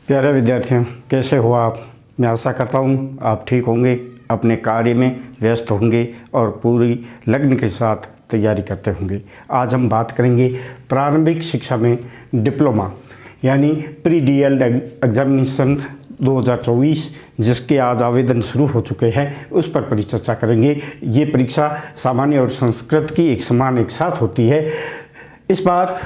प्यारे विद्यार्थियों, कैसे हो आप? मैं आशा करता हूँ आप ठीक होंगे, अपने कार्य में व्यस्त होंगे और पूरी लगन के साथ तैयारी करते होंगे। आज हम बात करेंगे प्रारंभिक शिक्षा में डिप्लोमा यानी प्री डीएलएड एग्जामिनेशन 2024, जिसके आज आवेदन शुरू हो चुके हैं, उस पर परिचर्चा करेंगे। ये परीक्षा सामान्य और संस्कृत की एक समान एक साथ होती है। इस बार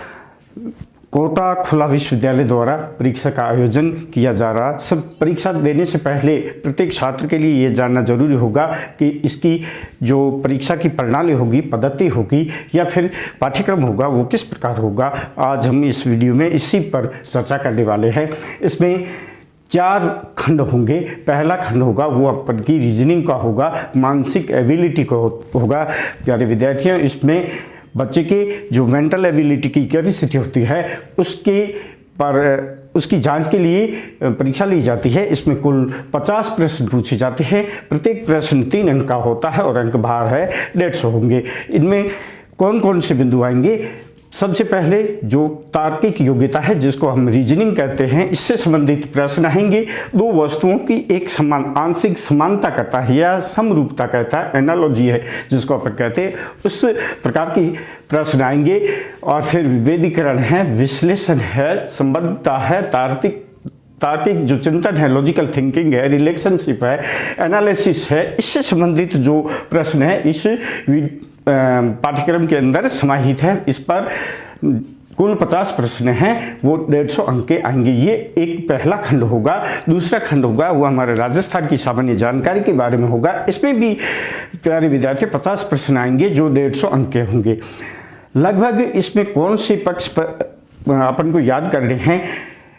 कोटा खुला विश्वविद्यालय द्वारा परीक्षा का आयोजन किया जा रहा। सब परीक्षा देने से पहले प्रत्येक छात्र के लिए ये जानना जरूरी होगा कि इसकी जो परीक्षा की प्रणाली होगी, पद्धति होगी या फिर पाठ्यक्रम होगा, वो किस प्रकार होगा। आज हम इस वीडियो में इसी पर चर्चा करने वाले हैं। इसमें 4 खंड होंगे। पहला खंड होगा वो अपन की रीजनिंग का होगा, मानसिक एबिलिटी का होगा। प्यारे विद्यार्थियों, इसमें बच्चे के जो मेंटल एबिलिटी की कैपेसिटी होती है उसकी जांच के लिए परीक्षा ली जाती है। इसमें कुल 50 प्रश्न पूछे जाते हैं। प्रत्येक प्रश्न 3 अंक का होता है और अंक भार है 150 होंगे। इनमें कौन कौन से बिंदु आएंगे? सबसे पहले जो तार्किक योग्यता है, जिसको हम रीजनिंग कहते हैं, इससे संबंधित प्रश्न आएंगे। 2 वस्तुओं की एक समान आंशिक समानता करता है या समरूपता कहता है, एनालॉजी है जिसको अपन कहते हैं, उस प्रकार की प्रश्न आएंगे। और फिर विभेदीकरण है, विश्लेषण है, संबद्धता है, तार्किक जो चिंतन है, लॉजिकल थिंकिंग है, रिलेशनशिप है, एनालिसिस है, इससे संबंधित जो प्रश्न है इस पाठ्यक्रम के अंदर समाहित है। इस पर कुल 50 प्रश्न हैं, वो 150 अंक के आएंगे। ये एक पहला खंड होगा। दूसरा खंड होगा वो हमारे राजस्थान की सामान्य जानकारी के बारे में होगा। इसमें भी प्यारे विद्यार्थी 50 प्रश्न आएंगे जो 150 अंक के होंगे। लगभग इसमें कौन से पक्ष पर अपन को याद करने हैं?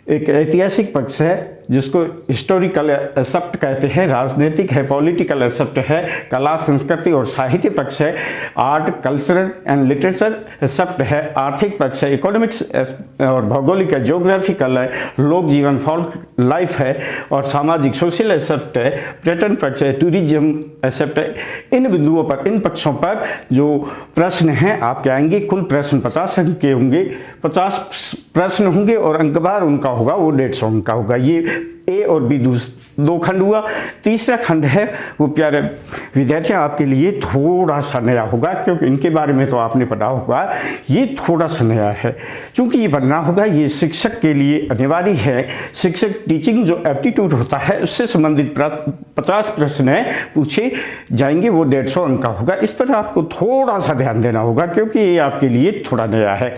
एक ऐतिहासिक पक्ष है जिसको हिस्टोरिकल एस्पेक्ट कहते हैं, राजनीतिक है, पॉलिटिकल एस्पेक्ट है, कला संस्कृति और साहित्य पक्ष है, art cultural and literature aspect है, आर्थिक पक्ष है, इकोनॉमिक्स और भौगोलिक है, ज्योग्राफिकल है, लोक जीवन फॉल्क लाइफ है और सामाजिक सोशल एस्पेक्ट है, पर्यटन पक्ष है, टूरिज्म एस्पेक्ट है। इन बिंदुओं पर, इन पक्षों पर जो प्रश्न हैं आपके आएंगे। कुल प्रश्न 50 अंक के होंगे, 50 प्रश्न होंगे और अंकभार उनका होगा वो 150 अंक का होगा। ये ए और बी 2 खंड हुआ। तीसरा खंड है वो प्यारे विद्यार्थियों आपके लिए थोड़ा सा नया होगा, क्योंकि इनके बारे में तो आपने पढ़ा होगा। ये थोड़ा सा नया है क्योंकि ये पढ़ना होगा, ये शिक्षक के लिए अनिवार्य है। शिक्षक टीचिंग जो एप्टीट्यूड होता है उससे संबंधित 50 प्रश्न है पूछे जाएंगे, वो 150 अंक का होगा। इस पर आपको थोड़ा सा ध्यान देना होगा क्योंकि ये आपके लिए थोड़ा नया है।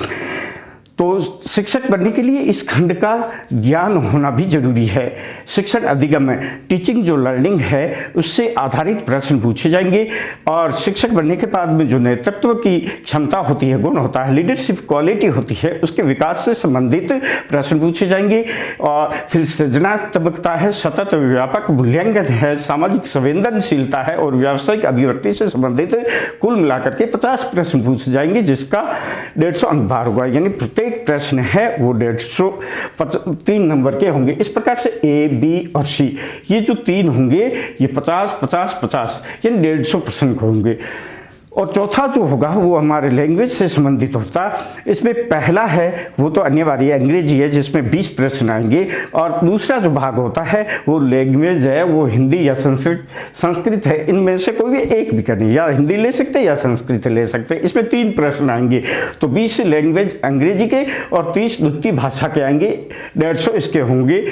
तो शिक्षक बनने के लिए इस खंड का ज्ञान होना भी जरूरी है। शिक्षण अधिगम में टीचिंग जो लर्निंग है उससे आधारित प्रश्न पूछे जाएंगे और शिक्षक बनने के बाद में जो नेतृत्व की क्षमता होती है, गुण होता है, लीडरशिप क्वालिटी होती है, उसके विकास से संबंधित प्रश्न पूछे जाएंगे। और फिर सृजनात्मकता है, सतत व्यापक मूल्यांकन है, सामाजिक संवेदनशीलता है और व्यावसायिक अभिव्यक्ति से संबंधित कुल मिलाकर के 50 प्रश्न पूछे जाएंगे, जिसका 150 अंक भार होगा। यानी प्रत्येक प्रश्न है वो 150 नंबर के होंगे। इस प्रकार से ए, बी और सी ये जो 3 होंगे ये 50, 50, 50 यानी 150 प्रश्न होंगे। और चौथा जो होगा वो हमारे लैंग्वेज से संबंधित होता है। इसमें पहला है वो तो अनिवार्य अंग्रेजी है जिसमें 20 प्रश्न आएंगे और दूसरा जो भाग होता है वो लैंग्वेज है, वो हिंदी या संस्कृत है। इनमें से कोई भी एक भी करनी, या हिंदी ले सकते हैं या संस्कृत ले सकते हैं। इसमें 3 प्रश्न आएंगे, तो 20 लैंग्वेज अंग्रेजी के और 30 द्वितीय भाषा के आएंगे। 150 इसके होंगे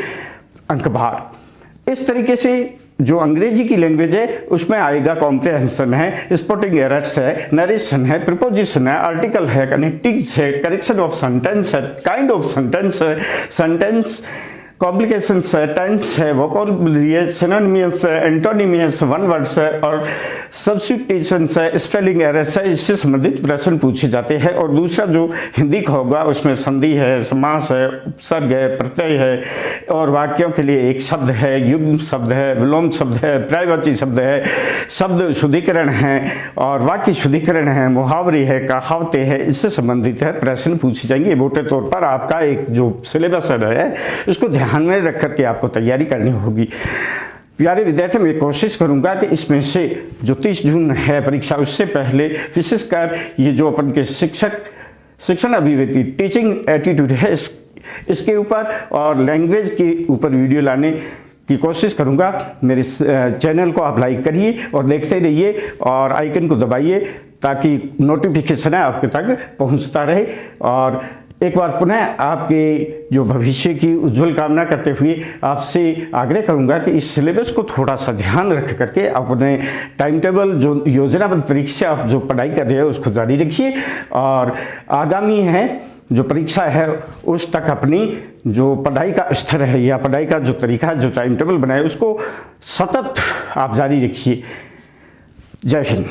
अंक भार। इस तरीके से जो अंग्रेजी की लैंग्वेज है उसमें आएगा कॉम्प्रिहेंशन है, स्पॉटिंग एरर्स है, नरेशन है, प्रीपोजिशन है, आर्टिकल है, कनेक्टिंग्स है, करेक्शन ऑफ सेंटेंस है, काइंड ऑफ सेंटेंस है, सेंटेंस कॉम्प्लिकेशंस है, टेंस है, वोकैबुलरी है, सिनोनिम्स है, एंटोनिम्स है, वन वर्ड्स है और सब्स्टिट्यूशंस है, स्पेलिंग एरर्स है। इससे संबंधित प्रश्न पूछे जाते हैं। और दूसरा जो हिंदी का होगा उसमें संधि है, समास है, उपसर्ग है, प्रत्यय है और वाक्यों के लिए एक शब्द है, युग्म शब्द है, विलोम शब्द है, पर्यायवाची शब्द है, शब्द शुद्धिकरण है और वाक्य शुद्धिकरण है, मुहावरे है, कहावतें है, इससे संबंधित है प्रश्न पूछे जाएंगे। मोटे तौर पर आपका एक जो सिलेबस है उसको ध्यान में रख करके आपको तैयारी करनी होगी। प्यारे विद्यार्थी, मैं कोशिश करूंगा कि इसमें से जो 30 जून है परीक्षा, उससे पहले विशेषकर ये जो अपन के शिक्षण अभिव्यक्ति टीचिंग एटीट्यूड है इसके ऊपर और लैंग्वेज के ऊपर वीडियो लाने की कोशिश करूंगा। मेरे चैनल को आप लाइक करिए और देखते रहिए और आइकन को दबाइए ताकि नोटिफिकेशन है आपके तक पहुंचता रहे। और एक बार पुनः आपके जो भविष्य की उज्जवल कामना करते हुए आपसे आग्रह करूंगा कि इस सिलेबस को थोड़ा सा ध्यान रख करके अपने टाइम टेबल जो योजनाबद्ध परीक्षा आप जो पढ़ाई कर रहे हो उसको जारी रखिए और आगामी है जो परीक्षा है उस तक अपनी जो पढ़ाई का स्तर है या पढ़ाई का जो तरीका है, जो टाइम टेबल बनाए उसको सतत आप जारी रखिए। जय हिंद।